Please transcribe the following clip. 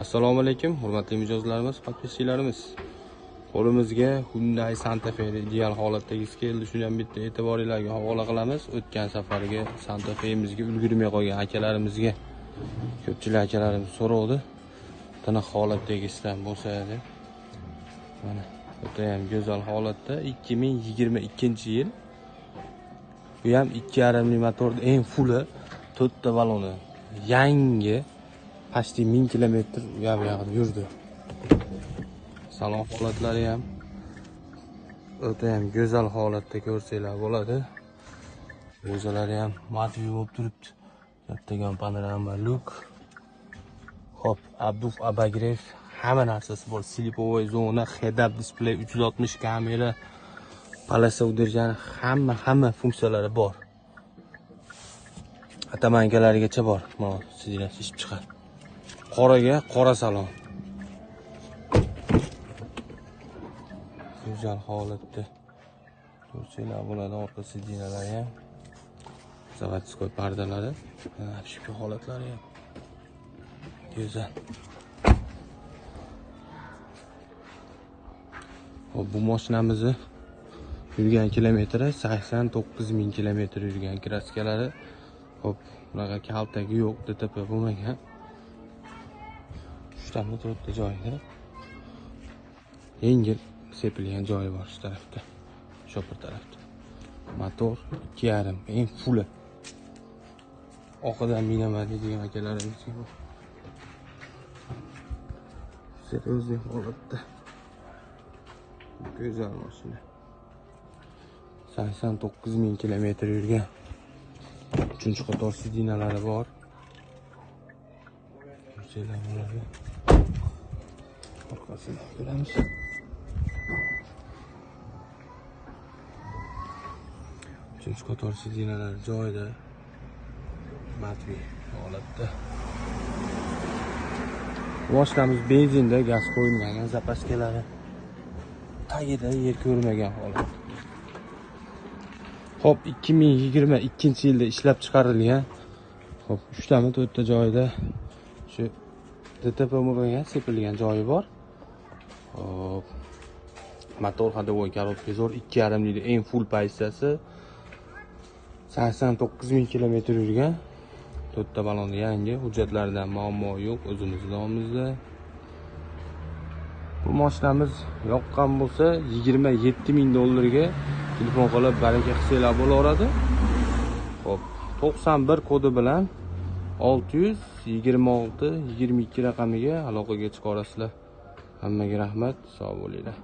Assalomu alaykum, hurmatli mijozlarimiz, podpischilarimiz. Qo'limizga Hyundai Santa Fe ideal holatdagisi keldi. Shuni ham bitta e'tiboringizga havola qilamiz. O'tgan safarga Santa Fe'mizga ulgurmay qolgan akalarimizga ko'pchilik akalarimiz so'rovdi. Tiniq holatdagisidan bo'lsa deb. Mana o'ta ham go'zal holatda 2022-yil. Bu ham 2.5 motorda eng fulli 4 ta baloni. Yangi Pashti 1000 kilometr yo'qda yurdi. Salon holatlari ham o'ta ham go'zal holatda ko'rsanglar bo'ladi. O'zalari ham matvi bo'lib turibdi. Kattagan panorama luk. Hop, Abduf Abagrev hamma narsasi bor. Slipovoy zona, head-up display, 360 kamera, palasa udержание, hamma funksiyalari bor. Atamankalarigacha bor. Mana sizlar shishib chiqadi. Qoraga qora salon. Go'zal holatda. Ko'rsanglar bo'ladi, orqa sidinalari ham. Zavodskoy pardalari, shu holatlari ham. Go'zal. Hop, bu mashinamizni yurgan kilometri 89.000 kilometr yurgan, kraskalari. Hop, bunaqa kaltagi yo'q, DTP bo'lmagan. 3 ta joyida. Yengil sepilgan joyi bor shu tarafda. Shopir tarafda. Motor 2.5, eng fulli. Oqidan minamadi degan akalarimizga bu. Seryo'zli holatda. Go'zal mashina. 89.000 kilometr yurgan. 3-qator sidinalari bor. Ko'rsanglar orqasini ko'ramiz. Uchinchi qator sidinalar joyida, matvi holatda. Mashinamiz benzinda, gaz qo'yilmagan, zapaskalari tagida yer ko'rmagan holat. Hop, 2022-yilda ishlab chiqarilgan. Hop, 3 ta 4 ta joyida shu DTP bo'lmagan sepilgan joyi bor. Hop, motor ходовой коробка zo'r, 2.5 litr eng full pozitsiyasi. 89.000 kilometr yurgan. 4 ta balon yangi, hujjatlaridan muammo yo'q, o'zimiz nomimizda. Bu mashinamiz yoqqan bo'lsa, $27.000 telefon qilib baraka qilsanglar bo'laveradi. Hop, 91 kodi bilan 626 22 raqamiga aloqaga chiqarasizlar. Hammaga rahmat, sog' bo'linglar.